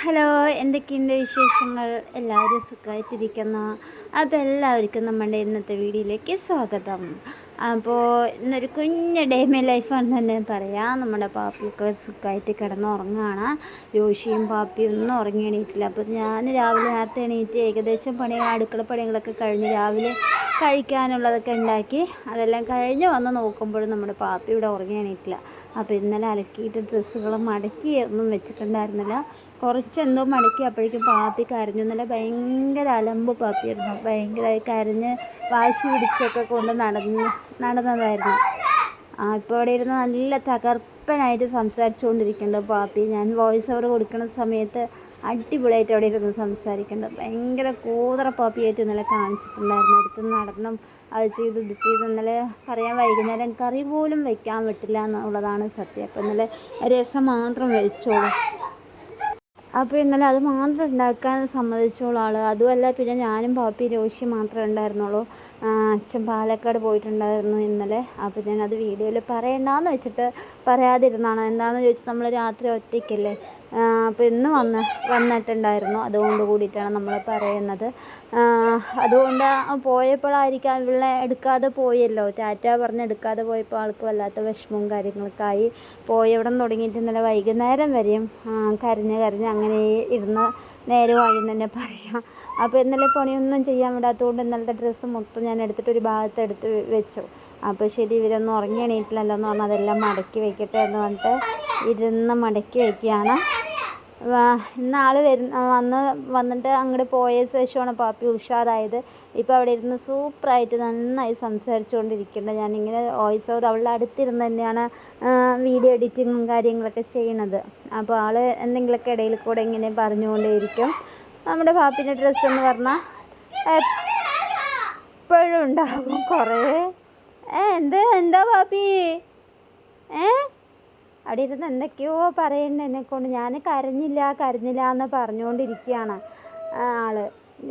Hello, എന്തൊക്കെയുണ്ട് വിശേഷങ്ങൾ? എല്ലാവരും സുഖമായിട്ടിരിക്കുന്നു. അപ്പോൾ എല്ലാവർക്കും നമ്മുടെ ഇന്നത്തെ വീഡിയോയിലേക്ക് സ്വാഗതം. അപ്പോൾ ഇന്നൊരു കുഞ്ഞ് ഡേ മൈ ലൈഫാണെന്ന് തന്നെ പറയാം. നമ്മുടെ പാപ്പിയൊക്കെ സുഖമായിട്ട് കിടന്നുറങ്ങുകയാണ്. രോഷിയും പാപ്പിയും ഒന്നും ഉറങ്ങി എണീറ്റില്ല. അപ്പോൾ ഞാൻ രാവിലെ നേരത്തെ എണീറ്റ് ഏകദേശം അടുക്കള പണികളൊക്കെ കഴിഞ്ഞ് രാവിലെ കഴിക്കാനുള്ളതൊക്കെ ഉണ്ടാക്കി അതെല്ലാം കഴിഞ്ഞ് വന്ന് നോക്കുമ്പോഴും നമ്മുടെ പാപ്പി ഇവിടെ ഉറങ്ങി എണീറ്റില്ല. അപ്പോൾ ഇന്നലെ അലക്കിയിട്ട് ഡ്രസ്സുകൾ മടക്കി ഒന്നും വെച്ചിട്ടുണ്ടായിരുന്നില്ല. കുറച്ചെന്തോ മടക്കി അപ്പോഴേക്കും പാപ്പി കരഞ്ഞു. ഇന്നലെ ഭയങ്കര അലമ്പ് പാപ്പിയായിരുന്നു. ഭയങ്കരമായി കരഞ്ഞ് വാശി പിടിച്ചൊക്കെ കൊണ്ട് നടന്നതായിരുന്നു. ഇപ്പോൾ അവിടെ ഇരുന്ന് നല്ല തകർപ്പനായിട്ട് സംസാരിച്ചുകൊണ്ടിരിക്കുന്നുണ്ട് പാപ്പി. ഞാൻ വോയിസ് ഓവർ കൊടുക്കുന്ന സമയത്ത് അടിപൊളിയായിട്ട് അവിടെ ഇരുന്ന് സംസാരിക്കുന്നുണ്ട്. ഭയങ്കര കൂതറ പാപ്പിയായിട്ട് ഇന്നലെ കാണിച്ചിട്ടുണ്ടായിരുന്നു. അടുത്ത് നടന്നും അത് ചെയ്തു ഇത് ചെയ്തു. ഇന്നലെ പറയാൻ വൈകുന്നേരം കറി പോലും വെക്കാൻ പറ്റില്ല എന്നുള്ളതാണ് സത്യം. അപ്പോൾ ഇന്നലെ രസം മാത്രം വെച്ചോളൂ. അപ്പോൾ ഇന്നലെ അത് മാത്രം ഉണ്ടാക്കാൻ സമ്മതിച്ചോളൂ ആൾ. അതുമല്ല, പിന്നെ ഞാനും പാപ്പി രോഷി മാത്രമേ ഉണ്ടായിരുന്നുള്ളൂ. അച്ഛൻ പാലക്കാട് പോയിട്ടുണ്ടായിരുന്നു ഇന്നലെ. അപ്പോൾ ഞാനത് വീഡിയോയിൽ പറയണ്ടെന്ന് വെച്ചിട്ട് പറയാതിരുന്നാണ്. എന്താണെന്ന് ചോദിച്ചാൽ നമ്മൾ രാത്രി ഒറ്റയ്ക്കല്ലേ. അപ്പോൾ ഇന്ന് വന്നിട്ടുണ്ടായിരുന്നു. അതുകൊണ്ട് കൂടിയിട്ടാണ് നമ്മൾ പറയുന്നത്. അതുകൊണ്ട് പോയപ്പോഴായിരിക്കാം ഇവളെ എടുക്കാതെ പോയല്ലോ. ടാറ്റ പറഞ്ഞ് എടുക്കാതെ പോയപ്പോൾ ആൾക്ക് വല്ലാത്ത വിഷമവും കാര്യങ്ങളൊക്കെ ആയി. പോയവിടം തുടങ്ങിയിട്ട് ഇന്നലെ വൈകുന്നേരം വരെയും കരഞ്ഞ് അങ്ങനെ ഇരുന്ന് നേരമായെന്ന് തന്നെ പറയാം. അപ്പോൾ ഇന്നലെ പണിയൊന്നും ചെയ്യാൻ വിടാത്തതുകൊണ്ട് ഇന്നലത്തെ ഡ്രസ്സ് മൊത്തം ഞാൻ എടുത്തിട്ട് ഒരു ഭാഗത്ത് എടുത്ത് വെച്ചു. അപ്പോൾ ശരി, ഇവരൊന്നും ഉറങ്ങി എണീറ്റില്ലല്ലോ എന്ന് പറഞ്ഞാൽ അതെല്ലാം മടക്കി വയ്ക്കട്ടെ എന്ന് പറഞ്ഞിട്ട് ഇരുന്ന് മടക്കി വയ്ക്കുകയാണ്. ഇന്നാൾ വന്നിട്ട് അങ്ങോട്ട് പോയ ശേഷമാണ് പാപ്പി ഉഷാറായത്. ഇപ്പോൾ അവിടെ ഇരുന്ന് സൂപ്പറായിട്ട് നന്നായി സംസാരിച്ചുകൊണ്ടിരിക്കുന്നുണ്ട്. ഞാനിങ്ങനെ വോയിസ് ഓവർ അവളുടെ അടുത്തിരുന്ന് തന്നെയാണ് വീഡിയോ എഡിറ്റിങ്ങും കാര്യങ്ങളൊക്കെ ചെയ്യണത്. അപ്പോൾ ആൾ എന്തെങ്കിലുമൊക്കെ ഇടയിൽ കൂടെ ഇങ്ങനെ പറഞ്ഞുകൊണ്ടേയിരിക്കും. നമ്മുടെ പാപ്പിൻ്റെ ഡ്രസ്സ് എന്ന് പറഞ്ഞാൽ എപ്പോഴും ഉണ്ടാകും കുറേ. എന്താ പാപ്പി അവിടെ ഇരുന്ന് എന്തൊക്കെയോ പറയുന്നുണ്ട് എന്നെക്കൊണ്ട്. ഞാൻ കരഞ്ഞില്ല എന്ന് പറഞ്ഞുകൊണ്ടിരിക്കുകയാണ് ആൾ.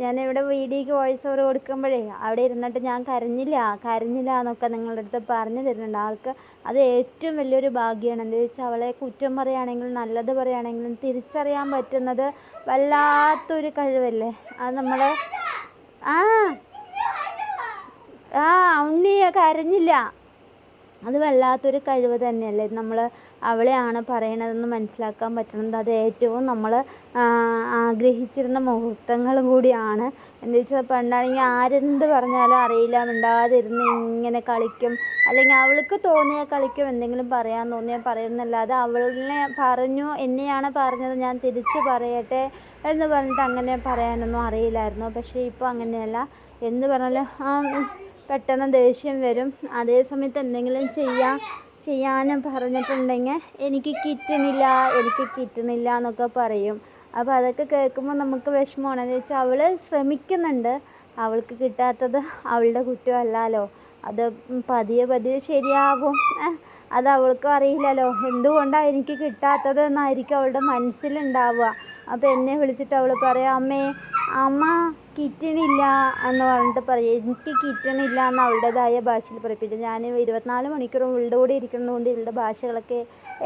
ഞാനിവിടെ വീഡിയോയ്ക്ക് വോയിസ് ഓവർ കൊടുക്കുമ്പോഴേ അവിടെ ഇരുന്നിട്ട് ഞാൻ കരഞ്ഞില്ല എന്നൊക്കെ നിങ്ങളുടെ അടുത്ത് പറഞ്ഞു തരുന്നുണ്ട്. ആൾക്ക് അത് ഏറ്റവും വലിയൊരു ഭാഗ്യമാണ്. എന്താ വെച്ചാൽ അവളെ കുറ്റം പറയുകയാണെങ്കിലും നല്ലത് പറയുകയാണെങ്കിലും തിരിച്ചറിയാൻ പറ്റുന്നത് വല്ലാത്തൊരു കഴിവല്ലേ. അത് നമ്മൾ ഉണ്ണി കരഞ്ഞില്ല, അത് വല്ലാത്തൊരു കഴിവ് തന്നെയല്ലേ. നമ്മൾ അവളെയാണ് പറയണതെന്ന് മനസ്സിലാക്കാൻ പറ്റുന്നത്. അത് ഏറ്റവും നമ്മൾ ആഗ്രഹിച്ചിരുന്ന മുഹൂർത്തങ്ങളും കൂടിയാണ്. എന്താ വെച്ചാൽ പണ്ടാണെങ്കിൽ ആരെന്ത് പറഞ്ഞാലും അറിയില്ല, മിണ്ടാതിരുന്ന് ഇങ്ങനെ കളിക്കും. അല്ലെങ്കിൽ അവൾക്ക് തോന്നിയ കളിക്കും, എന്തെങ്കിലും പറയാൻ തോന്നിയാൽ പറയുന്നല്ലാതെ അവളെ പറഞ്ഞു എന്നെയാണ് പറഞ്ഞത് ഞാൻ തിരിച്ചു പറയട്ടെ എന്ന് പറഞ്ഞിട്ട് അങ്ങനെ പറയാനൊന്നും അറിയില്ലായിരുന്നു. പക്ഷേ ഇപ്പോൾ അങ്ങനെയല്ല. എന്ത് പറഞ്ഞാലും പെട്ടെന്ന് ദേഷ്യം വരും. അതേ സമയത്ത് എന്തെങ്കിലും ചെയ്യാനും പറഞ്ഞിട്ടുണ്ടെങ്കിൽ എനിക്ക് കിട്ടണില്ല എന്നൊക്കെ പറയും. അപ്പോൾ അതൊക്കെ കേൾക്കുമ്പോൾ നമുക്ക് വിഷമമാണ്. എന്ന് വെച്ചാൽ അവൾ ശ്രമിക്കുന്നുണ്ട്. അവൾക്ക് കിട്ടാത്തത് അവളുടെ കുറ്റമല്ലല്ലോ. അത് പതിയെ ശരിയാവും. അത് അവൾക്കും അറിയില്ലല്ലോ എന്തുകൊണ്ടാണ് എനിക്ക് കിട്ടാത്തത് എന്നായിരിക്കും അവളുടെ മനസ്സിലുണ്ടാവുക. അപ്പോൾ എന്നെ വിളിച്ചിട്ട് അവൾ പറയാം, അമ്മ കിട്ടണില്ല എന്ന് പറഞ്ഞിട്ട് പറയും. എനിക്ക് കിട്ടണില്ല എന്ന് അവളുടേതായ ഭാഷയിൽ പറയും. പിന്നെ ഞാൻ 24 മണിക്കൂറും ഇവളുടെ കൂടെ ഇരിക്കുന്നതുകൊണ്ട് ഇവളുടെ ഭാഷകളൊക്കെ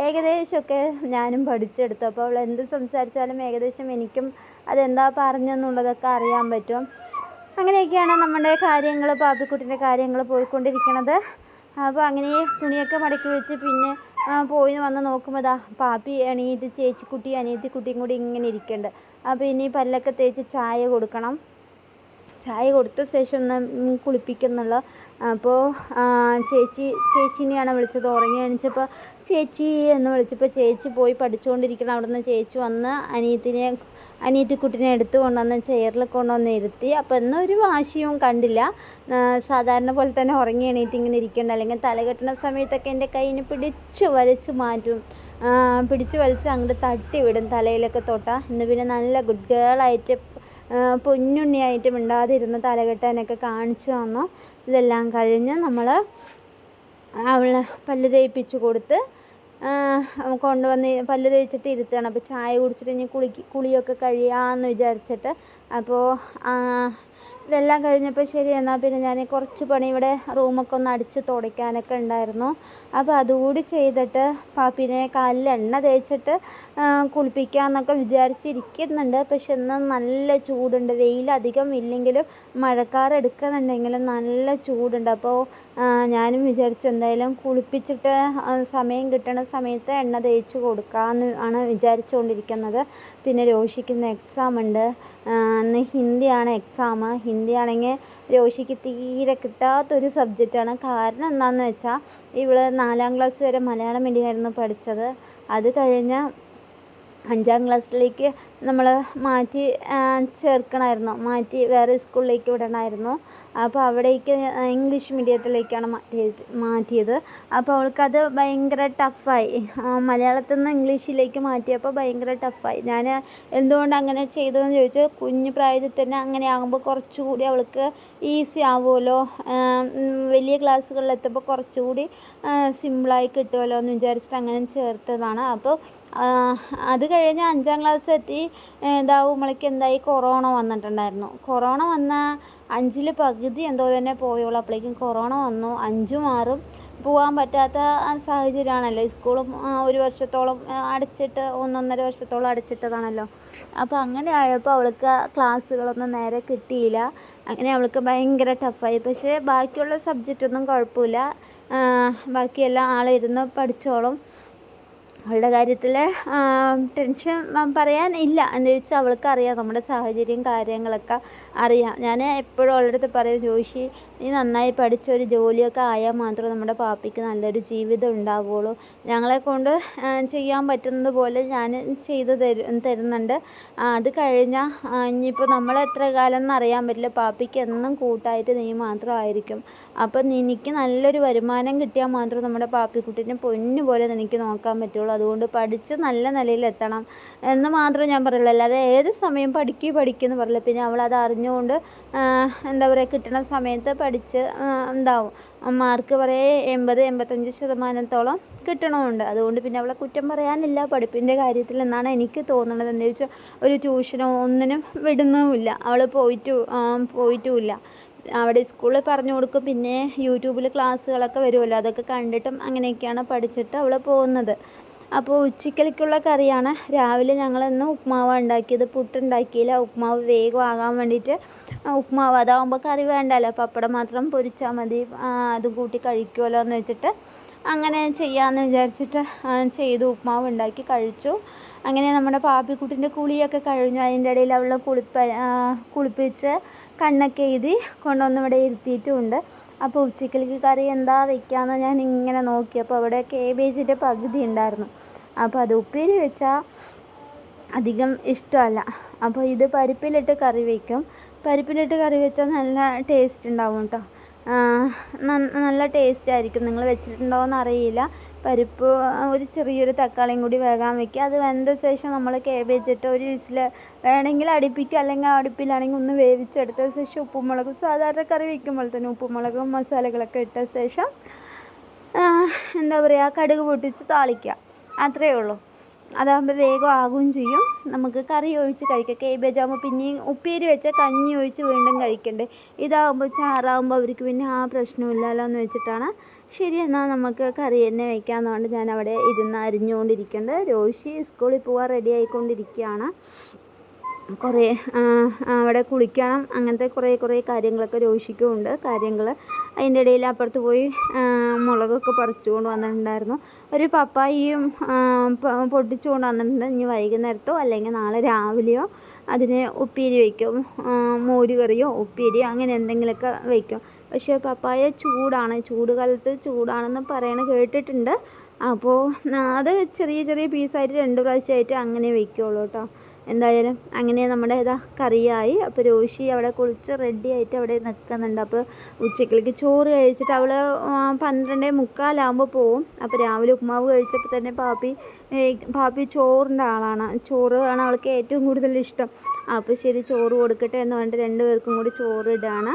ഏകദേശമൊക്കെ ഞാനും പഠിച്ചെടുത്തു. അപ്പോൾ അവൾ എന്ത് സംസാരിച്ചാലും ഏകദേശം എനിക്കും അതെന്താ പറഞ്ഞെന്നുള്ളതൊക്കെ അറിയാൻ പറ്റും. അങ്ങനെയൊക്കെയാണ് നമ്മുടെ കാര്യങ്ങൾ, പാപ്പിക്കുട്ടിൻ്റെ കാര്യങ്ങൾ പോയിക്കൊണ്ടിരിക്കുന്നത്. അപ്പോൾ അങ്ങനെ തുണിയൊക്കെ മടക്കി വെച്ച് പിന്നെ പോയി വന്ന് നോക്കുമ്പോൾ പാപ്പി എണീറ്റ് ചേച്ചിക്കുട്ടി അനിയത്തിക്കുട്ടിയും കൂടി ഇങ്ങനെ ഇരിക്കുന്നുണ്ട്. അപ്പോൾ ഇനി പല്ലൊക്കെ തേച്ച് ചായ കൊടുക്കണം. ചായ കൊടുത്ത ശേഷം ഒന്ന് കുളിപ്പിക്കുന്നുള്ള. അപ്പോൾ ചേച്ചിനെയാണ് വിളിച്ചത്. ഉറങ്ങി എണീച്ചപ്പോൾ ചേച്ചി എന്ന് വിളിച്ചപ്പോൾ ചേച്ചി പോയി പഠിച്ചുകൊണ്ടിരിക്കണം. അവിടെ നിന്ന് ചേച്ചി വന്ന് അനിയത്തിക്കുട്ടിനെ എടുത്ത് കൊണ്ടുവന്ന് ചെയറിൽ കൊണ്ടുവന്ന് ഇരുത്തി. അപ്പോൾ എന്നൊരു വാശിയും കണ്ടില്ല. സാധാരണ പോലെ തന്നെ ഉറങ്ങി എണീറ്റ് ഇങ്ങനെ ഇരിക്കേണ്ട. അല്ലെങ്കിൽ തലകെട്ടുന്ന സമയത്തൊക്കെ എൻ്റെ കയ്യിന് പിടിച്ച് വലിച്ചു മാറ്റും. പിടിച്ച് വലിച്ച് അങ്ങോട്ട് തട്ടി വിടും തലയിലൊക്കെ തൊട്ടാൽ. ഇന്ന് പിന്നെ നല്ല ഗുഡ് ഗേളായിട്ട് പൊന്നുണ്ണിയായിട്ട് മിണ്ടാതിരുന്ന് തലകെട്ടാനൊക്കെ കാണിച്ചു തന്നു. ഇതെല്ലാം കഴിഞ്ഞ് നമ്മൾ അവളെ പല്ല് തേപ്പിച്ച് കൊടുത്ത് കൊണ്ടുവന്ന് പല്ല് തേച്ചിട്ട് ഇരുത്തുകയാണ്. അപ്പോൾ ചായ കുടിച്ചിട്ട് ഇനി കുളിയൊക്കെ കഴിയാമെന്ന് വിചാരിച്ചിട്ട്. അപ്പോൾ ഇതെല്ലാം കഴിഞ്ഞപ്പോൾ ശരി എന്നാൽ പിന്നെ ഞാൻ കുറച്ച് പണി ഇവിടെ റൂമൊക്കെ ഒന്ന് അടിച്ച് തുടയ്ക്കാനൊക്കെ ഉണ്ടായിരുന്നു. അപ്പോൾ അതുകൂടി ചെയ്തിട്ട് പാപ്പിനെ കാലിൽ എണ്ണ തേച്ചിട്ട് കുളിപ്പിക്കാമെന്നൊക്കെ വിചാരിച്ചിരിക്കുന്നുണ്ട്. പക്ഷെ ഇന്ന് നല്ല ചൂടുണ്ട്. വെയിലധികം ഇല്ലെങ്കിലും മഴക്കാറ് എടുക്കുന്നുണ്ടെങ്കിലും നല്ല ചൂടുണ്ട്. അപ്പോൾ ഞാനും വിചാരിച്ചു എന്തായാലും കുളിപ്പിച്ചിട്ട് സമയം കിട്ടണ സമയത്ത് എണ്ണ തേച്ച് കൊടുക്കാമെന്ന് ആണ് വിചാരിച്ചുകൊണ്ടിരിക്കുന്നത്. പിന്നെ രോഷിക്കുന്ന എക്സാം ഉണ്ട്. ഇന്ന് ഹിന്ദിയാണ് എക്സാം. ഹിന്ദിയാണെങ്കിൽ രോഷിക്ക് തീരെ കിട്ടാത്തൊരു സബ്ജക്റ്റാണ്. കാരണം എന്താണെന്ന് വെച്ചാൽ ഇവൾ 4ാം ക്ലാസ് വരെ മലയാളം മീഡിയമായിരുന്നു പഠിച്ചത്. അത് കഴിഞ്ഞ് 5ാം ക്ലാസ്സിലേക്ക് നമ്മൾ മാറ്റി ചേർക്കണമായിരുന്നു, മാറ്റി വേറെ സ്കൂളിലേക്ക് വിടണമായിരുന്നു. അപ്പോൾ അവിടേക്ക് ഇംഗ്ലീഷ് മീഡിയത്തിലേക്കാണ് മാറ്റിയത്. അപ്പോൾ അവൾക്കത് ഭയങ്കര ടഫായി. മലയാളത്തിൽ നിന്ന് ഇംഗ്ലീഷിലേക്ക് മാറ്റിയപ്പോൾ ഭയങ്കര ടഫായി. ഞാൻ എന്തുകൊണ്ട് അങ്ങനെ ചെയ്തതെന്ന് ചോദിച്ചാൽ കുഞ്ഞു പ്രായത്തിൽ തന്നെ അങ്ങനെ ആകുമ്പോൾ കുറച്ചുകൂടി അവൾക്ക് ഈസി ആവുമല്ലോ, വലിയ ക്ലാസ്സുകളിലെത്തുമ്പോൾ കുറച്ചുകൂടി സിമ്പിളായി കിട്ടുമല്ലോ എന്ന് വിചാരിച്ചിട്ട് അങ്ങനെ ചേർത്തതാണ്. അപ്പോൾ അത് കഴിഞ്ഞ് 5ാം ക്ലാസ് എത്തി ഇതാവുമ്പോഴേക്ക് എന്തായി, കൊറോണ വന്നിട്ടുണ്ടായിരുന്നു. കൊറോണ വന്ന 5ൽ പകുതി എന്തോ തന്നെ പോയുള്ളൂ. അപ്പോഴേക്കും കൊറോണ വന്നു. 5ഉം 6ഉം പോകാൻ പറ്റാത്ത സാഹചര്യമാണല്ലോ. സ്കൂളും 1 വർഷത്തോളം അടച്ചിട്ട് 1.5 വർഷത്തോളം അടച്ചിട്ടതാണല്ലോ. അപ്പോൾ അങ്ങനെ ആയപ്പോൾ അവൾക്ക് ക്ലാസ്സുകളൊന്നും നേരെ കിട്ടിയില്ല. അങ്ങനെ അവൾക്ക് ഭയങ്കര ടഫായി. പക്ഷേ ബാക്കിയുള്ള സബ്ജക്റ്റൊന്നും കുഴപ്പമില്ല, ബാക്കിയെല്ലാം ആളിരുന്ന് പഠിച്ചോളും. അവളുടെ കാര്യത്തിൽ ടെൻഷൻ പറയാൻ ഇല്ല. എന്താ വെച്ചാൽ അവൾക്കറിയാം നമ്മുടെ സാഹചര്യം കാര്യങ്ങളൊക്കെ അറിയാം. ഞാൻ എപ്പോഴും അവളുടെ അടുത്ത് പറയും, ജോഷി നീ നന്നായി പഠിച്ചൊരു ജോലിയൊക്കെ ആയാൽ മാത്രമേ നമ്മുടെ പാപ്പിക്ക് നല്ലൊരു ജീവിതം ഉണ്ടാവുകയുള്ളൂ. ഞങ്ങളെക്കൊണ്ട് ചെയ്യാൻ പറ്റുന്നത് പോലെ ഞാൻ ചെയ്ത് തരുന്നുണ്ട്. അത് കഴിഞ്ഞാൽ ഇനിയിപ്പോൾ നമ്മളെത്ര കാലം എന്നറിയാൻ പറ്റില്ല, പാപ്പിക്ക് എന്നും കൂട്ടായിട്ട് നീ മാത്രമായിരിക്കും. അപ്പം നിനക്ക് നല്ലൊരു വരുമാനം കിട്ടിയാൽ മാത്രമേ നമ്മുടെ പാപ്പിക്കുട്ടീനെ പൊന്നു പോലെ നിനക്ക് നോക്കാൻ പറ്റുള്ളൂ. അതുകൊണ്ട് പഠിച്ച് നല്ല നിലയിലെത്തണം എന്ന് മാത്രമേ ഞാൻ പറയുള്ളൂ. അല്ലാതെ ഏത് സമയം പഠിക്കുമെന്ന് പറയില്ല. പിന്നെ അവളത് അറിഞ്ഞുകൊണ്ട് എന്താ പറയുക, കിട്ടുന്ന സമയത്ത് പഠിച്ച് എന്താവും മാർക്ക് പറയേ 80-85% കിട്ടണമുണ്ട്. അതുകൊണ്ട് പിന്നെ അവളെ കുറ്റം പറയാനില്ല പഠിപ്പിൻ്റെ കാര്യത്തിൽ എന്നാണ് എനിക്ക് തോന്നുന്നത്. എന്താ വെച്ചാൽ ഒരു ട്യൂഷനോ ഒന്നിനും വിടുന്നുമില്ല, അവൾ പോയിട്ടുമില്ല. അവിടെ സ്കൂളിൽ പറഞ്ഞു കൊടുക്കും, പിന്നെ യൂട്യൂബിൽ ക്ലാസ്സുകളൊക്കെ വരുമല്ലോ, അതൊക്കെ കണ്ടിട്ടും അങ്ങനെയൊക്കെയാണ് പഠിച്ചിട്ട് അവൾ പോകുന്നത്. അപ്പോൾ ഉച്ചക്കലേക്കുള്ള കറിയാണ്. രാവിലെ ഞങ്ങളിന്ന് ഉപ്മാവാണ് ഉണ്ടാക്കിയത്, പുട്ടുണ്ടാക്കിയില്ല. ഉപ്മാവ് വേഗം ആകാൻ വേണ്ടിയിട്ട് ഉപ്മാവ് അതാവുമ്പോൾ കറി വേണ്ടല്ലോ, പപ്പടം മാത്രം പൊരിച്ചാൽ മതി, അതും കൂട്ടി കഴിക്കുമല്ലോ എന്ന് വെച്ചിട്ട് അങ്ങനെ ചെയ്യാമെന്ന് വിചാരിച്ചിട്ട് ചെയ്തു. ഉപ്മാവ് ഉണ്ടാക്കി കഴിച്ചു. അങ്ങനെ നമ്മുടെ പാപ്പിക്കുട്ടിൻ്റെ കുളിയൊക്കെ കഴിഞ്ഞു. അതിൻ്റെ ഇടയിൽ അവളെ കുളിപ്പിച്ച് കണ്ണൊക്കെ എഴുതി കൊണ്ടുവന്ന് ഇവിടെ ഇരുത്തിയിട്ടുമുണ്ട്. അപ്പോൾ ഉച്ചക്കലേക്ക് കറി എന്താ വയ്ക്കാമെന്ന് ഞാൻ ഇങ്ങനെ നോക്കിയപ്പോൾ അവിടെ കേബേജിൻ്റെ പകുതി ഉണ്ടായിരുന്നു. അപ്പോൾ അത് ഉപ്പേരി വെച്ചാൽ അധികം ഇഷ്ടമല്ല. അപ്പോൾ ഇത് പരിപ്പിലിട്ട് കറി വയ്ക്കും. പരിപ്പിലിട്ട് കറി വെച്ചാൽ നല്ല ടേസ്റ്റ് ഉണ്ടാവും കേട്ടോ, നല്ല ടേസ്റ്റ് ആയിരിക്കും. നിങ്ങൾ വെച്ചിട്ടുണ്ടോയെന്ന് അറിയില്ല. പരിപ്പ് ഒരു ചെറിയൊരു തക്കാളിയും കൂടി വേകാൻ വയ്ക്കുക. അത് വെന്ത ശേഷം നമ്മൾ കേബേജ് ഇട്ട് ഒരു വിസിൽ വേണമെങ്കിൽ അടുപ്പിക്കുക, അല്ലെങ്കിൽ അടുപ്പിലാണെങ്കിൽ ഒന്ന് വേവിച്ചെടുത്ത ശേഷം ഉപ്പും മുളകും സാധാരണ കറി വയ്ക്കുമ്പോൾ തന്നെ ഉപ്പും മുളകും മസാലകളൊക്കെ ഇട്ട ശേഷം എന്താ പറയുക, കടുക് പൊട്ടിച്ച് താളിക്കുക. അത്രയേ ഉള്ളൂ. അതാകുമ്പോൾ വേഗം ആകുകയും ചെയ്യും. നമുക്ക് കറി ഒഴിച്ച് കഴിക്കാം. കേബേജ് ആകുമ്പോൾ പിന്നെയും ഉപ്പേരി വെച്ചാൽ കഞ്ഞി ഒഴിച്ച് വീണ്ടും കഴിക്കണ്ടേ. ഇതാകുമ്പോൾ ചാറാകുമ്പോൾ അവർക്ക് പിന്നെ ആ പ്രശ്നമില്ലല്ലോ എന്ന് വെച്ചിട്ടാണ് ശരി എന്നാൽ നമുക്ക് കറി തന്നെ വയ്ക്കാമെന്നുകൊണ്ട് ഞാൻ അവിടെ ഇരുന്ന് അരിഞ്ഞുകൊണ്ടിരിക്കുന്നുണ്ട്. രോഷി സ്കൂളിൽ പോകാൻ റെഡി ആയിക്കൊണ്ടിരിക്കുകയാണ്. കുറേ അവിടെ കുളിക്കണം, അങ്ങനത്തെ കുറേ കാര്യങ്ങളൊക്കെ രോഷിക്കും ഉണ്ട് കാര്യങ്ങൾ. അതിൻ്റെ ഇടയിൽ അപ്പുറത്ത് പോയി മുളകൊക്കെ പറിച്ചുകൊണ്ട് വന്നിട്ടുണ്ടായിരുന്നു. ഒരു പപ്പായയും പൊട്ടിച്ചുകൊണ്ട് വന്നിട്ടുണ്ട്. ഇനി വൈകുന്നേരത്തോ അല്ലെങ്കിൽ നാളെ രാവിലെയോ അതിനെ ഉപ്പേരി വയ്ക്കും, മോര് കറിയോ ഉപ്പേരിയോ അങ്ങനെ എന്തെങ്കിലുമൊക്കെ വയ്ക്കും. പക്ഷേ പപ്പായ ചൂടാണ്, ചൂടുകാലത്ത് ചൂടാണെന്ന് കേട്ടിട്ടുണ്ട്. അപ്പോൾ അത് ചെറിയ പീസായിട്ട് 2 പ്രാവശ്യമായിട്ട് അങ്ങനെ വയ്ക്കുള്ളൂ കേട്ടോ. എന്തായാലും അങ്ങനെ നമ്മുടെ കറിയായി. അപ്പോൾ രോഷി അവിടെ കുളിച്ച് റെഡി ആയിട്ട് അവിടെ നിൽക്കുന്നുണ്ട്. അപ്പോൾ ഉച്ചക്കലേക്ക് ചോറ് കഴിച്ചിട്ട് അവൾ 12:45 പോവും. അപ്പോൾ രാവിലെ ഉപ്മാവ് കഴിച്ചപ്പോൾ തന്നെ പാപ്പി ചോറിൻ്റെ ആളാണ്, ചോറ് ആണ് അവൾക്ക് ഏറ്റവും കൂടുതൽ ഇഷ്ടം. അപ്പോൾ ശരി ചോറ് കൊടുക്കട്ടെ എന്ന് പറഞ്ഞിട്ട് 2 പേർക്കും കൂടി ചോറ് ഇടാണ്.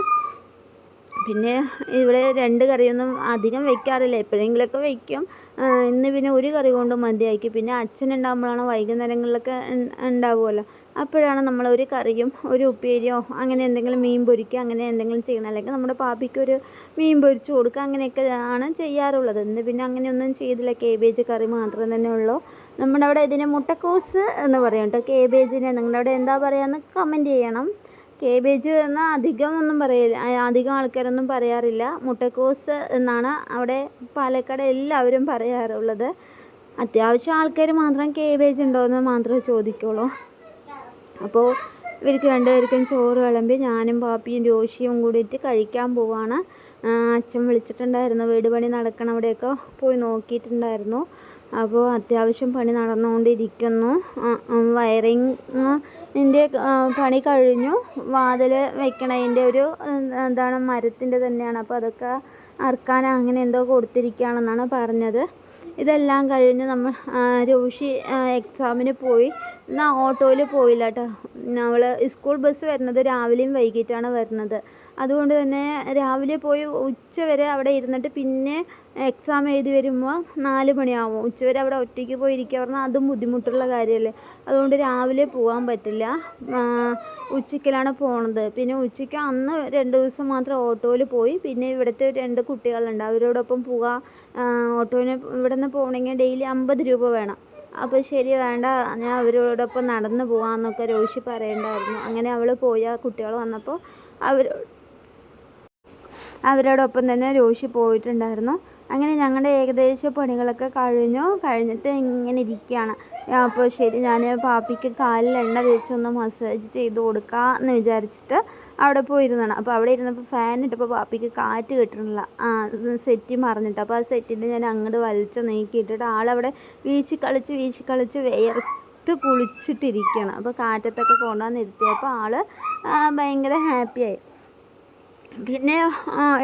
പിന്നെ ഇവിടെ 2 കറിയൊന്നും അധികം വെക്കാറില്ല, എപ്പോഴെങ്കിലുമൊക്കെ വെക്കും. ഇന്ന് പിന്നെ ഒരു കറി കൊണ്ട് മതിയാക്കി. പിന്നെ അച്ഛനുണ്ടാകുമ്പോഴാണ് വൈകുന്നേരങ്ങളിലൊക്കെ ഉണ്ടാവുമല്ലോ, അപ്പോഴാണ് നമ്മൾ ഒരു കറിയും ഒരു ഉപ്പേരിയോ അങ്ങനെ എന്തെങ്കിലും മീൻ പൊരിക്കുക അങ്ങനെ എന്തെങ്കിലും ചെയ്യണം. അല്ലെങ്കിൽ നമ്മുടെ പാപ്പിക്കൊരു മീൻ പൊരിച്ച് കൊടുക്കുക, അങ്ങനെയൊക്കെ ആണ് ചെയ്യാറുള്ളത്. ഇന്ന് പിന്നെ അങ്ങനെയൊന്നും ചെയ്തില്ല, കേബേജ് കറി മാത്രം തന്നെ ഉള്ളൂ. നമ്മുടെ അവിടെ ഇതിന് മുട്ടക്കോസ് എന്ന് പറയും കേട്ടോ, കേബേജിനെ നിങ്ങളുടെ അവിടെ എന്താ പറയുകയെന്ന് കമൻറ്റ് ചെയ്യണം. കേബേജ് എന്നാൽ അധികം പറയില്ല, അധികം ആൾക്കാരൊന്നും പറയാറില്ല. മുട്ടക്കോസ് എന്നാണ് അവിടെ പാലക്കാട് എല്ലാവരും പറയാറുള്ളത്. അത്യാവശ്യം ആൾക്കാർ മാത്രം കേബേജ് ഉണ്ടോ എന്ന് മാത്രമേ ചോദിക്കുള്ളൂ. അപ്പോൾ ഇവർക്ക് 2 പേർക്കും ചോറ് വിളമ്പി ഞാനും പാപ്പിയും രോഷിയും കൂടിയിട്ട് കഴിക്കാൻ പോവാണ്. അച്ഛൻ വിളിച്ചിട്ടുണ്ടായിരുന്നു, വീട് പണി നടക്കണം, അവിടെയൊക്കെ പോയി നോക്കിയിട്ടുണ്ടായിരുന്നു. അപ്പോൾ അത്യാവശ്യം പണി നടന്നുകൊണ്ടിരിക്കുന്നു. വയറിങ്ങിൻ്റെ പണി കഴിഞ്ഞു. വാതിൽ വെക്കണതിൻ്റെ ഒരു എന്താണ് മരത്തിൻ്റെ തന്നെയാണ്, അപ്പോൾ അതൊക്കെ അറുക്കാൻ അങ്ങനെ എന്തോ കൊടുത്തിരിക്കുകയാണെന്നാണ് പറഞ്ഞത്. ഇതെല്ലാം കഴിഞ്ഞ് നമ്മൾ രോഷി എക്സാമിന് പോയി. എന്നാൽ ഓട്ടോയിൽ പോയില്ല കേട്ടോ. അവൾ സ്കൂൾ ബസ് വരുന്നത് രാവിലെയും വൈകിട്ടാണ് വരുന്നത്. അതുകൊണ്ട് തന്നെ രാവിലെ പോയി ഉച്ചവരെ അവിടെ ഇരുന്നിട്ട് പിന്നെ എക്സാം എഴുതി വരുമ്പോൾ 4 മണിയാവും. ഉച്ചവരെ അവിടെ ഒറ്റയ്ക്ക് പോയി ഇരിക്കുക പറഞ്ഞാൽ അതും ബുദ്ധിമുട്ടുള്ള കാര്യമല്ലേ. അതുകൊണ്ട് രാവിലെ പോകാൻ പറ്റില്ല, ഉച്ചയ്ക്കിലാണ് പോണത്. പിന്നെ ഉച്ചയ്ക്ക് അന്ന് 2 ദിവസം മാത്രം ഓട്ടോയിൽ പോയി. പിന്നെ ഇവിടുത്തെ 2 കുട്ടികളുണ്ട്, അവരോടൊപ്പം പോവുക. ഓട്ടോയിൽ ഇവിടെ നിന്ന് പോകണമെങ്കിൽ ഡെയിലി 50 രൂപ വേണം. അപ്പോൾ ശരി വേണ്ട, ഞാൻ അവരോടൊപ്പം നടന്ന് പോകാമെന്നൊക്കെ രോഷി പറയണ്ടായിരുന്നു. അങ്ങനെ അവൾ പോയി. ആ കുട്ടികൾ വന്നപ്പോൾ അവരോടൊപ്പം തന്നെ രോഷി പോയിട്ടുണ്ടായിരുന്നു. അങ്ങനെ ഞങ്ങളുടെ ഏകദേശം പണികളൊക്കെ കഴിഞ്ഞിട്ട് ഇങ്ങനെ ഇരിക്കുകയാണ്. അപ്പോൾ ശരി, ഞാൻ പാപ്പിക്ക് കാലിൽ എണ്ണ തേച്ചൊന്ന് മസാജ് ചെയ്ത് കൊടുക്കാമെന്ന് വിചാരിച്ചിട്ട് അവിടെ പോയിരുന്നതാണ്. അപ്പോൾ അവിടെ ഇരുന്നപ്പോൾ ഫാൻ ഇട്ടപ്പോൾ പാപ്പിക്ക് കാറ്റ് കിട്ടണില്ല, സെറ്റി മറിഞ്ഞിട്ട്. അപ്പോൾ ആ സെറ്റിൻ്റെ ഞാൻ അങ്ങോട്ട് വലിച്ച് നീക്കിയിട്ടിട്ട് ആളവിടെ വീശി കളിച്ച് വിയർത്ത് കുളിച്ചിട്ടിരിക്കുകയാണ്. അപ്പോൾ കാറ്റത്തൊക്കെ കൊണ്ടുവന്ന് ഇരുത്തിയപ്പോൾ ആൾ ഭയങ്കര ഹാപ്പിയായി. പിന്നെ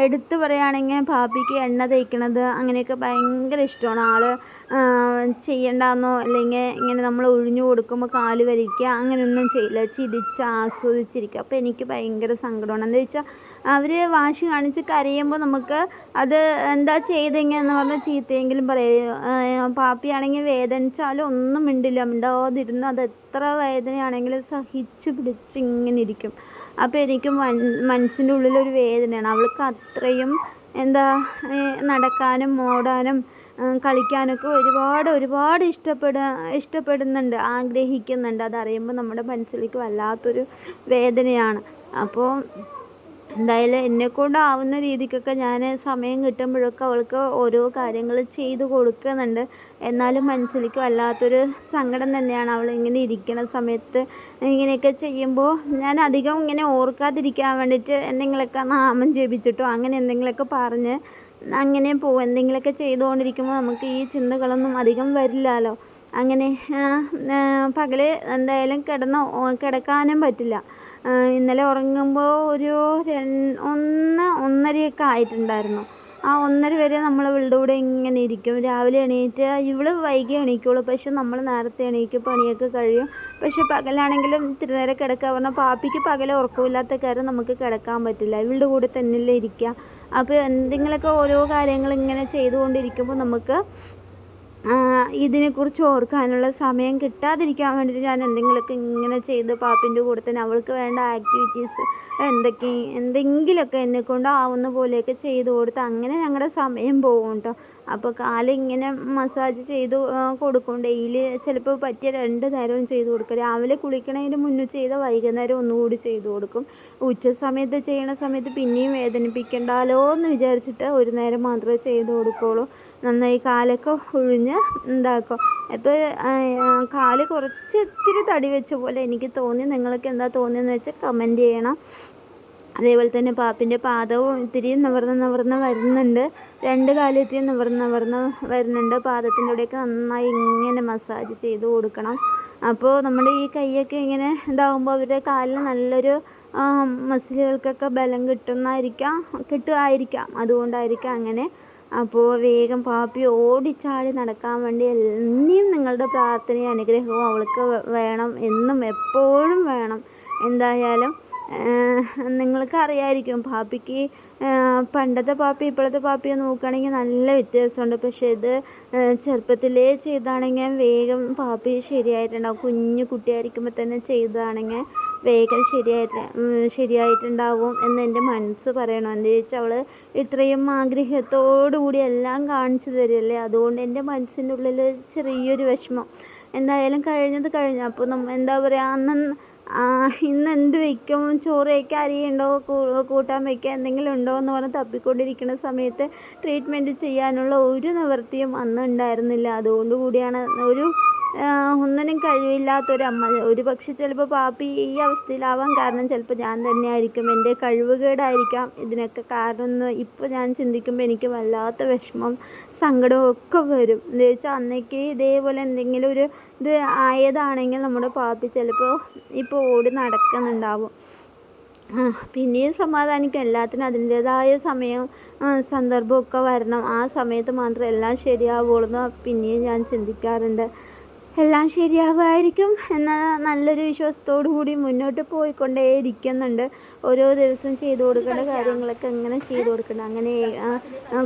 എടുത്ത് പറയുകയാണെങ്കിൽ പാപ്പിക്ക് എണ്ണ തേക്കണത് അങ്ങനെയൊക്കെ ഭയങ്കര ഇഷ്ടമാണ്. ആൾ ചെയ്യണ്ടെന്നോ അല്ലെങ്കിൽ ഇങ്ങനെ നമ്മൾ ഒഴിഞ്ഞു കൊടുക്കുമ്പോൾ കാല് വലിക്കുക അങ്ങനെയൊന്നും ചെയ്യില്ല, ചിരിച്ച് ആസ്വദിച്ചിരിക്കുക. അപ്പോൾ എനിക്ക് ഭയങ്കര സങ്കടമാണ്. എന്താ വെച്ചാൽ അവർ വാശി കാണിച്ച് കരയുമ്പോൾ നമുക്ക് അത് എന്താ ചെയ്തെന്ന് പറഞ്ഞാൽ ചീത്തയെങ്കിലും പറയും. പാപ്പിയാണെങ്കിൽ വേദനിച്ചാലും ഒന്നും മിണ്ടാതിരുന്ന് അത് എത്ര വേദനയാണെങ്കിലും സഹിച്ച് പിടിച്ച് ഇങ്ങനെ ഇരിക്കും. അപ്പോൾ എനിക്ക് മനസ്സിൻ്റെ ഉള്ളിലൊരു വേദനയാണ്. അവൾക്ക് അത്രയും നടക്കാനും ഓടാനും കളിക്കാനൊക്കെ ഒരുപാട് ഇഷ്ടപ്പെടുന്നുണ്ട്, ആഗ്രഹിക്കുന്നുണ്ട്. അതറിയുമ്പോൾ നമ്മുടെ മനസ്സിലേക്ക് വല്ലാത്തൊരു വേദനയാണ്. അപ്പോൾ എന്തായാലും എന്നെക്കൊണ്ടാവുന്ന രീതിക്കൊക്കെ ഞാൻ സമയം കിട്ടുമ്പോഴൊക്കെ അവൾക്ക് ഓരോ കാര്യങ്ങൾ ചെയ്ത് കൊടുക്കുന്നുണ്ട്. എന്നാലും മനസ്സിലേക്ക് വല്ലാത്തൊരു സങ്കടം തന്നെയാണ്. അവൾ ഇങ്ങനെ ഇരിക്കുന്ന സമയത്ത് ഇങ്ങനെയൊക്കെ ചെയ്യുമ്പോൾ ഞാൻ അധികം ഇങ്ങനെ ഓർക്കാതിരിക്കാൻ വേണ്ടിയിട്ട് എന്തെങ്കിലുമൊക്കെ നാമം ജപിച്ചിട്ടോ അങ്ങനെ എന്തെങ്കിലുമൊക്കെ പറഞ്ഞ് അങ്ങനെ പോകും. എന്തെങ്കിലുമൊക്കെ ചെയ്തുകൊണ്ടിരിക്കുമ്പോൾ നമുക്ക് ഈ ചിന്തകളൊന്നും അധികം വരില്ലല്ലോ. അങ്ങനെ പകൽ എന്തായാലും കിടക്കാനും പറ്റില്ല. ഇന്നലെ ഉറങ്ങുമ്പോൾ ഒരു 1:30 ആയിട്ടുണ്ടായിരുന്നു. ആ 1:30 വരെ നമ്മൾ ഇവളുടെ കൂടെ ഇങ്ങനെ ഇരിക്കും. രാവിലെ എണീറ്റ് ഇവൾ വൈകി എണീക്കുള്ളൂ, പക്ഷെ നമ്മൾ നേരത്തെ എണീക്കും, പണിയൊക്കെ കഴിയും. പക്ഷെ പകലാണെങ്കിലും ഇത്തിരി നേരം കിടക്കുക പറഞ്ഞാൽ പാപ്പിക്ക് പകൽ ഉറക്കമില്ലാത്ത കാര്യം നമുക്ക് കിടക്കാൻ പറ്റില്ല, ഇവളുടെ കൂടെ തന്നെയല്ലേ ഇരിക്കുക. അപ്പോൾ എന്തെങ്കിലുമൊക്കെ ഓരോ കാര്യങ്ങൾ ഇങ്ങനെ ചെയ്തുകൊണ്ടിരിക്കുമ്പോൾ നമുക്ക് ഇതിനെക്കുറിച്ച് ഓർക്കാനുള്ള സമയം കിട്ടാതിരിക്കാൻ വേണ്ടിയിട്ട് ഞാൻ എന്തെങ്കിലുമൊക്കെ ഇങ്ങനെ ചെയ്ത് പാപ്പിൻ്റെ കൂടെ തന്നെ അവൾക്ക് വേണ്ട ആക്ടിവിറ്റീസ് എന്തെങ്കിലുമൊക്കെ എന്നെക്കൊണ്ടാവുന്ന പോലെയൊക്കെ ചെയ്ത് കൊടുത്ത് അങ്ങനെ ഞങ്ങളുടെ സമയം പോകും കേട്ടോ. അപ്പോൾ കാലിങ്ങനെ മസാജ് ചെയ്ത് കൊടുക്കും. ഡെയിലി ചിലപ്പോൾ പറ്റിയ 2 നേരവും ചെയ്ത് കൊടുക്കും. രാവിലെ കുളിക്കണതിന് മുന്നേ ചെയ്ത വൈകുന്നേരം ഒന്നുകൂടി ചെയ്ത് കൊടുക്കും. ഉച്ച സമയത്ത് ചെയ്യണ സമയത്ത് പിന്നെയും വേദനിപ്പിക്കണ്ടല്ലോ എന്ന് വിചാരിച്ചിട്ട് ഒരു നേരം മാത്രമേ ചെയ്ത് കൊടുക്കുകയുള്ളൂ. നന്നായി കാലൊക്കെ ഒഴിഞ്ഞ് ഉണ്ടാക്കും. ഇപ്പോൾ കാല് ഇത്തിരി തടി വെച്ച പോലെ എനിക്ക് തോന്നി. നിങ്ങൾക്ക് എന്താ തോന്നിയെന്ന് വെച്ചാൽ കമൻറ്റ് ചെയ്യണം. അതേപോലെ തന്നെ പാപ്പിൻ്റെ പാദവും ഇത്തിരി നിവർന്ന് വരുന്നുണ്ട്. 2 കാലും ഇത്തിരി നിവർന്ന് വരുന്നുണ്ട്. പാദത്തിൻ്റെ ഇവിടെയൊക്കെ നന്നായി ഇങ്ങനെ മസാജ് ചെയ്ത് കൊടുക്കണം. അപ്പോൾ നമ്മുടെ ഈ കൈയൊക്കെ ഇങ്ങനെ ഇതാകുമ്പോൾ അവരുടെ കാലിന് നല്ലൊരു മസിലുകൾക്കൊക്കെ ബലം കിട്ടുമായിരിക്കാം, അതുകൊണ്ടായിരിക്കാം അങ്ങനെ. അപ്പോൾ വേഗം പാപ്പി ഓടിച്ചാടി നടക്കാൻ വേണ്ടി ഇനിയും നിങ്ങളുടെ പ്രാർത്ഥനയും അനുഗ്രഹവും അവൾക്ക് വേണം, എന്നും എപ്പോഴും വേണം. എന്തായാലും നിങ്ങൾക്ക് അറിയാമായിരിക്കും പാപ്പിക്ക് പണ്ടത്തെ പാപ്പി ഇപ്പോഴത്തെ പാപ്പിയെ നോക്കുകയാണെങ്കിൽ നല്ല വ്യത്യാസമുണ്ട്. പക്ഷേ ഇത് ചെറുപ്പത്തിലേ ചെയ്താണെങ്കിൽ വേഗം പാപ്പി ശരിയായിട്ടുണ്ടാവും. കുഞ്ഞു കുട്ടിയായിരിക്കുമ്പോൾ തന്നെ ചെയ്തതാണെങ്കിൽ വേഗം ശരിയായിട്ടുണ്ടാവും എന്ന് എൻ്റെ മനസ്സ് പറയണം. എന്താ വെച്ചാൽ അവൾ ഇത്രയും ആഗ്രഹത്തോടു കൂടി എല്ലാം കാണിച്ചു തരില്ലേ. അതുകൊണ്ട് എൻ്റെ മനസ്സിൻ്റെ ഉള്ളിൽ ചെറിയൊരു വിഷമം. എന്തായാലും കഴിഞ്ഞത് കഴിഞ്ഞു. അപ്പോൾ എന്താ പറയുക, ഇന്ന് എന്ത് വയ്ക്കും, ചോറ് വയ്ക്കാൻ അരിയുണ്ടോ, കൂട്ടാൻ വയ്ക്കാൻ എന്തെങ്കിലും ഉണ്ടോ എന്ന് പറഞ്ഞ് തപ്പിക്കൊണ്ടിരിക്കുന്ന സമയത്ത് ട്രീറ്റ്മെൻറ്റ് ചെയ്യാനുള്ള ഒരു നിവൃത്തിയും അന്ന് ഉണ്ടായിരുന്നില്ല. അതുകൊണ്ട് കൂടിയാണ് ഒന്നിനും കഴിവില്ലാത്തൊരമ്മ. ഒരു പക്ഷെ ചിലപ്പോൾ പാപ്പി ഈ അവസ്ഥയിലാവാൻ കാരണം ചിലപ്പോൾ ഞാൻ തന്നെയായിരിക്കും. എൻ്റെ കഴിവുകേടായിരിക്കാം ഇതിനൊക്കെ കാരണം എന്ന് ഇപ്പോൾ ഞാൻ ചിന്തിക്കുമ്പോൾ എനിക്ക് വല്ലാത്ത വിഷമം സങ്കടവും ഒക്കെ വരും. എന്താ വെച്ചാൽ അന്നേക്ക് ഇതേപോലെ എന്തെങ്കിലും ഒരു ഇത് ആയതാണെങ്കിൽ നമ്മുടെ പാപ്പി ചിലപ്പോൾ ഇപ്പോൾ ഓടി നടക്കുന്നുണ്ടാവും. പിന്നെയും സമാധാനിക്കും. എല്ലാത്തിനും അതിൻ്റേതായ സമയം സന്ദർഭമൊക്കെ വരണം. ആ സമയത്ത് മാത്രം എല്ലാം ശരിയാവുള്ളൂ എന്ന് പിന്നെയും ഞാൻ ചിന്തിക്കാറുണ്ട്. എല്ലാം ശരിയാവുമായിരിക്കും എന്ന നല്ലൊരു വിശ്വാസത്തോടു കൂടി മുന്നോട്ട് പോയിക്കൊണ്ടേയിരിക്കുന്നുണ്ട്. ഓരോ ദിവസം ചെയ്തു കൊടുക്കേണ്ട കാര്യങ്ങളൊക്കെ ഇങ്ങനെ ചെയ്തു കൊടുക്കണം. അങ്ങനെ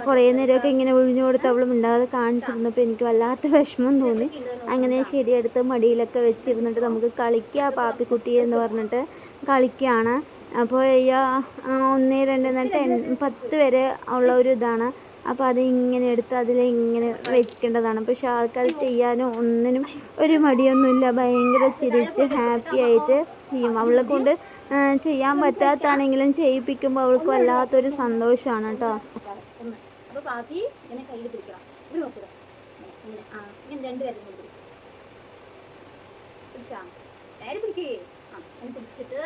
കുറേ നേരമൊക്കെ ഇങ്ങനെ ഒഴിഞ്ഞു കൊടുത്ത് അവൾ മിണ്ടാതെ കാണിച്ചിരുന്നപ്പോൾ എനിക്ക് വല്ലാത്ത വിഷമം തോന്നി. അങ്ങനെ ശരിയെടുത്ത് മടിയിലൊക്കെ വെച്ചിരുന്നിട്ട് നമുക്ക് കളിക്കുക പാപ്പിക്കുട്ടി എന്ന് പറഞ്ഞിട്ട് കളിക്കുകയാണ്. അപ്പോൾ 1, 2, 10 വരെ ഉള്ള ഒരു ഇതാണ്. അപ്പോൾ അത് ഇങ്ങനെ എടുത്ത് അതിലിങ്ങനെ വെക്കേണ്ടതാണ്. പക്ഷെ ആൾക്കാർ ചെയ്യാനോ ഒന്നിനും ഒരു മടിയൊന്നുമില്ല. ഭയങ്കര ചിരിച്ച് ഹാപ്പി ആയിട്ട് ചെയ്യും. അവളെ കൊണ്ട് ചെയ്യാൻ പറ്റാത്താണെങ്കിലും ചെയ്യിപ്പിക്കുമ്പോൾ അവൾക്ക് വല്ലാത്തൊരു സന്തോഷമാണ് കേട്ടോ. അപ്പോൾ പാപ്പി ഇങ്ങനെ കയ്യിൽ പിടിക്കണം. ഇവിടെ നോക്കുക, ഇങ്ങനെ 2 പേരും കൂടി പിടിച്ചാ നേരെ പിടിക്കേ. ഇങ്ങനെ പിടിച്ചിട്ട്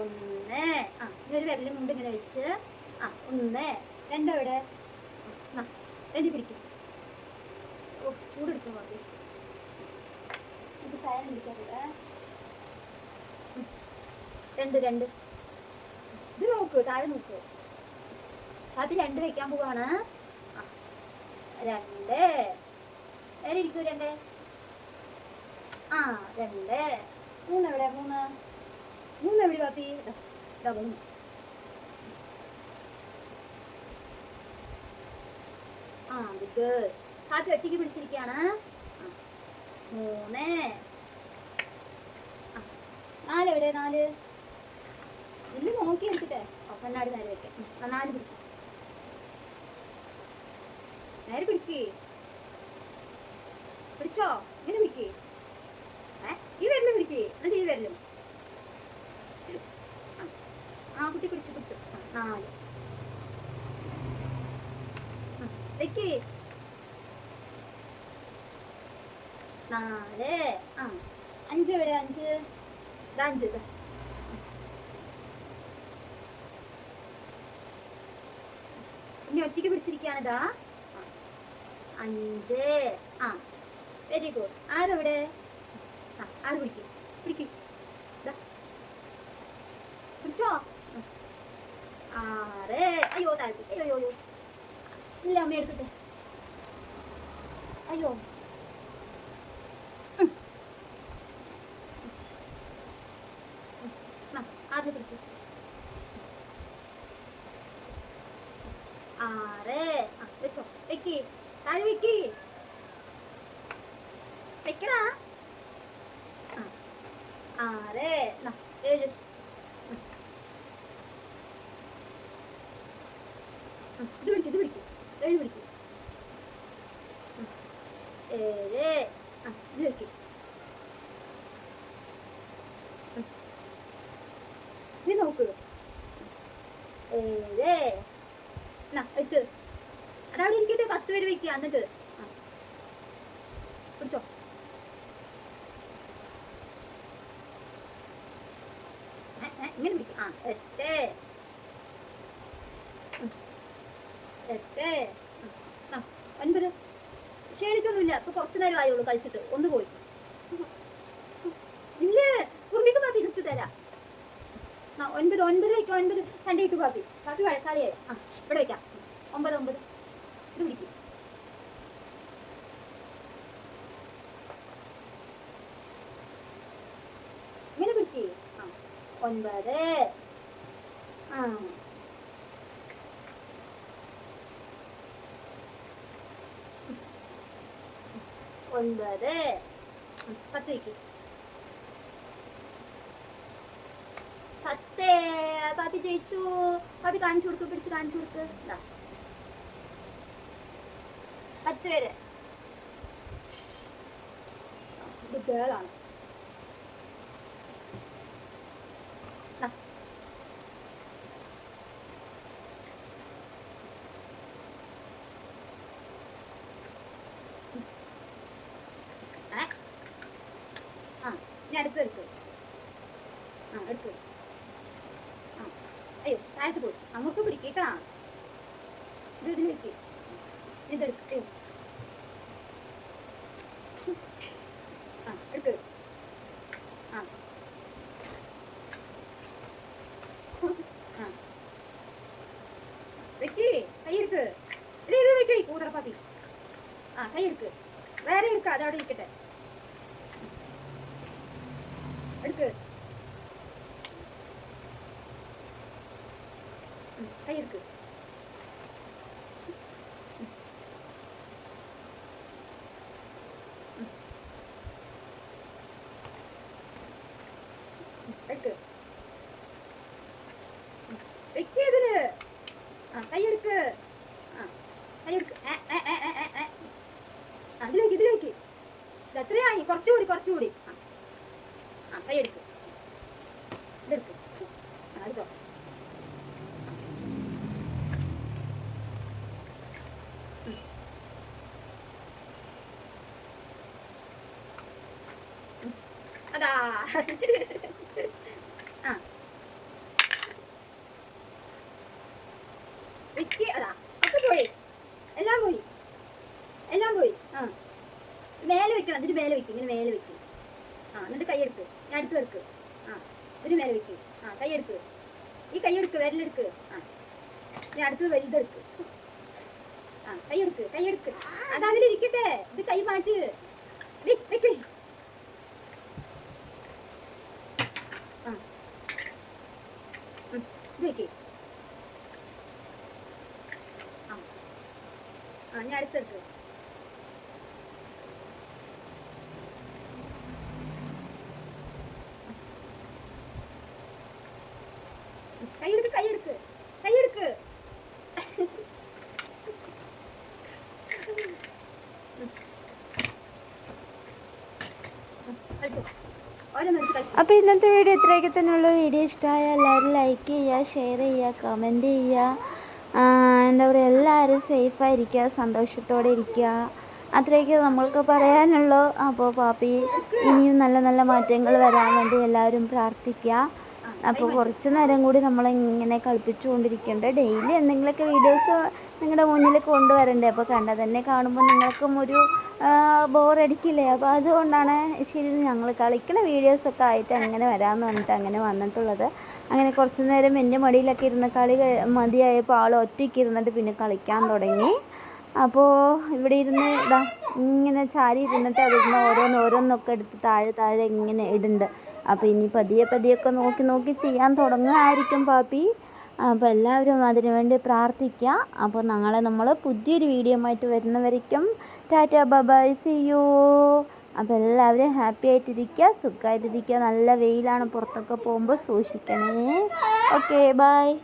1 ഇങ്ങനെ ഒരു വിരലും കൊണ്ട് ഇങ്ങനെ വെച്ച് 1, 2 എവിടെ 2 പിടിക്കും. ചൂടെടുക്കും മതി. ഇത് ഫാൻ പിടിക്കാറില്ല. 2 ഇത് നോക്കൂ, താഴെ നോക്കൂ. അത് 2 വെക്കാൻ പോവാണ്. 2 നേരെ ഇരിക്കൂ. 2 2 3 എവിടെ 3 എവിടെ പാപ്പി? ഗുഡ്. ഹാപ്പി ഒറ്റയ്ക്ക് പിടിച്ചിരിക്കുകയാണ്. 3 4 എവിടെ 4 ഇല്ല നോക്കി എടുത്തിട്ടെ. കണ്ണാടി നേരെ വെക്കാം. 4 പിടിക്കും. നേരെ പിടിക്കേ. പിടിച്ചോ? ഇങ്ങനെ പിടിക്കേ. ഈ വരലും പിടിക്കേ. എന്നിട്ട് ഈ വരലും കുട്ടി പിടിച്ചു. 4 വെക്കേ. 4 5 എവിടെ 5 5 ഇനി ഒറ്റയ്ക്ക് പിടിച്ചിരിക്കുകയാണിതാ. 5 വെരി ഗുഡ്. ആരെവിടെ? 6 പിടിക്കും. പിടിച്ചോ? 6 അയ്യോ താഴ്ത്തി. അയ്യോ ഇല്ല അമ്മ എടുത്തിട്ട്. അയ്യോ ആദ്യം പിടിക്കും. 6 വെച്ചോ. വെക്കി താഴെ വെക്കി. വെക്കടാ. 6 7 ഇത് പിടിക്കും. 7 പിടിക്കും. 7 ഇത് വെക്കും. ഇത് നോക്ക്. 7 8 അതവിടെ ഇരിക്കട്ടെ. 10 വരെ വെക്കുക. എന്നിട്ട് പിടിച്ചോ. ഇങ്ങനെ പിടിക്കും. 8 9 ക്ഷീണിച്ചൊന്നുമില്ല. ഇപ്പൊ കുറച്ചു നേരം ആയുള്ളൂ കളിച്ചിട്ട്. ഒന്ന് പോയി. ഇല്ല കുറുമ്പിക്ക് പാപ്പി ഇതൊക്കെ തരാം. 9 വയ്ക്കും. 9 സൺഡേ ഇട്ടു പാപ്പി വഴക്കാളിയായി. ഇവിടെ വയ്ക്കാം. 9 ഇത് പിടിക്കും. ഇങ്ങനെ പിടിക്കേ. 9 ആ 9 10 വയ്ക്കും 10 പാപ്പി ജയിച്ചു പാപ്പി കാണിച്ചു കൊടുക്ക് പിടിച്ച് കാണിച്ചു കൊടുക്ക് 10 പേര് ഇത് ഗേളാണ് ഞാൻ അടുത്ത് എടുക്കും എടുക്കും അയ്യോ താഴത്ത് പോയി അങ്ങോട്ട് പിടിക്കേട്ടാ ഇത് ഇതിൽ വെക്ക് ഇതെടുക്കും എടുക്ക് വെക്ക് കൈ എടുക്ക് ഇത് വെക്ക് കൂതറപ്പാത്തി കൈ എടുക്ക് വേറെ എടുക്ക അതവിടെ ഇരിക്കട്ടെ എടുക്ക് കൈ എടുക്ക് എടുക്ക് വെക്കിയതില് കൈ എടുക്ക് കൈ എടുക്ക് ഇതിൽ വെക്ക് ഇത് എത്രയായി കുറച്ചുകൂടി കൈ എടുക്ക് ഇതെടുക്ക് എടുത്തോ അതാ വെക്ക് അതാ ഒക്കെ പോയി എല്ലാം പോയി മേലെ വെക്കണം അതിന് മേലെ വെക്കും ഇങ്ങനെ മേലെ വെക്കും എന്നിട്ട് കൈ എടുക്ക് ഞാൻ അടുത്ത് വെക്ക് ഇതിന് മേലെ വെക്ക് കൈ എടുക്ക് ഈ കൈ എടുക്ക് വിരലെടുക്ക് ഞാൻ അടുത്തത് വലുതെടുക്ക് കൈ എടുക്ക് അത് അതിലിരിക്കട്ടെ ഇത് കൈ മാറ്റി വെക്ക് വെക്ക് ഞാൻ അടുത്തെടുക്ക് കൈ എടുക്ക് അപ്പോൾ ഇന്നത്തെ വീഡിയോ ഇത്രയൊക്കെ തന്നെയുള്ള വീഡിയോ ഇഷ്ടമായ എല്ലാവരും ലൈക്ക് ചെയ്യുക ഷെയർ ചെയ്യുക കമൻറ്റ് ചെയ്യുക എന്താ പറയുക എല്ലാവരും സേഫായിരിക്കുക സന്തോഷത്തോടെ ഇരിക്കുക അത്രയൊക്കെ നമ്മൾക്ക് പറയാനുള്ളൂ അപ്പോൾ പാപ്പി ഇനിയും നല്ല നല്ല മാറ്റങ്ങൾ വരാൻ വേണ്ടി എല്ലാവരും പ്രാർത്ഥിക്കുക അപ്പോൾ കുറച്ച് നേരം കൂടി നമ്മളിങ്ങനെ കളിപ്പിച്ചുകൊണ്ടിരിക്കേണ്ട ഡെയിലി എന്തെങ്കിലുമൊക്കെ വീഡിയോസ് നിങ്ങളുടെ മുന്നിൽ കൊണ്ടുവരണ്ടേ അപ്പോൾ കണ്ടാൽ തന്നെ കാണുമ്പോൾ നിങ്ങൾക്കും ഒരു ബോറടിക്കില്ലേ അപ്പോൾ അതുകൊണ്ടാണ് ശരി ഞങ്ങൾ കളിക്കുന്ന വീഡിയോസൊക്കെ ആയിട്ട് അങ്ങനെ വരാമെന്ന് പറഞ്ഞിട്ട് അങ്ങനെ വന്നിട്ടുള്ളത് അങ്ങനെ കുറച്ച് നേരം എൻ്റെ മടിയിലൊക്കെ ഇരുന്ന് കളി മതിയായപ്പോൾ ആൾ ഒറ്റയ്ക്ക് ഇരുന്നിട്ട് പിന്നെ കളിക്കാൻ തുടങ്ങി അപ്പോൾ ഇവിടെ ഇരുന്ന് ഇതാ ഇങ്ങനെ ചാരി ഇരുന്നിട്ട് അതിരുന്ന് ഓരോന്നൊക്കെ എടുത്ത് താഴെ ഇങ്ങനെ ഇടുന്നുണ്ട് അപ്പോൾ ഇനി പതിയൊക്കെ നോക്കി ചെയ്യാൻ തുടങ്ങുമായിരിക്കും പാപ്പി അപ്പോൾ എല്ലാവരും അതിനു വേണ്ടി പ്രാർത്ഥിക്കുക അപ്പോൾ നാളെ നമ്മൾ പുതിയൊരു വീഡിയോ ആയിട്ട് വരുന്നവരേക്കും ടാറ്റ ബൈ സീ യു അപ്പോൾ എല്ലാവരും ഹാപ്പി ആയിട്ടിരിക്കുക സുഖമായിട്ടിരിക്കുക നല്ല വെയിലാണ് പുറത്തൊക്കെ പോകുമ്പോൾ സൂക്ഷിക്കണേ ഓക്കെ ബൈ